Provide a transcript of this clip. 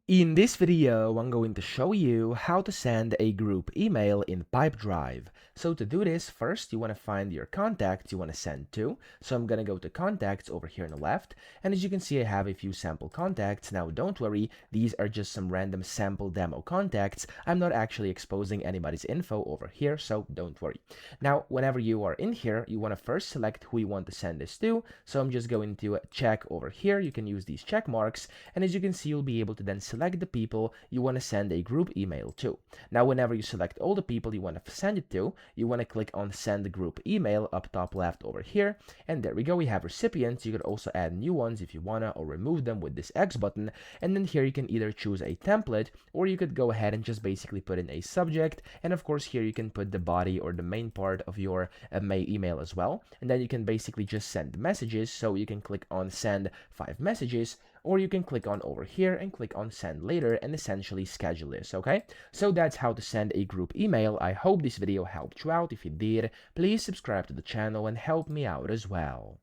In this video, I'm going to show you how to send a group email in Pipedrive. So to do this, first you want to find your contacts you want to send to. So I'm going to go to contacts over here on the left. And as you can see, I have a few sample contacts. Now don't worry, these are just some random sample demo contacts. I'm not actually exposing anybody's info over here, so don't worry. Now, whenever you are in here, you want to first select who you want to send this to. So I'm just going to check over here. You can use these check marks. And as you can see, you'll be able to then select the people you want to send a group email to. Now, whenever you select all the people you want to send it to, you want to click on send group email up top left over here. And there we go. We have recipients. You could also add new ones if you want to, or remove them with this X button. And then here you can either choose a template, or you could go ahead and just basically put in a subject. And of course, here you can put the body or the main part of your email as well. And then you can basically just send messages. So you can click on send 5 messages, or you can click on over here and click on send later and essentially schedule this, okay? So that's how to send a group email. I hope this video helped you out. If it did, please subscribe to the channel and help me out as well.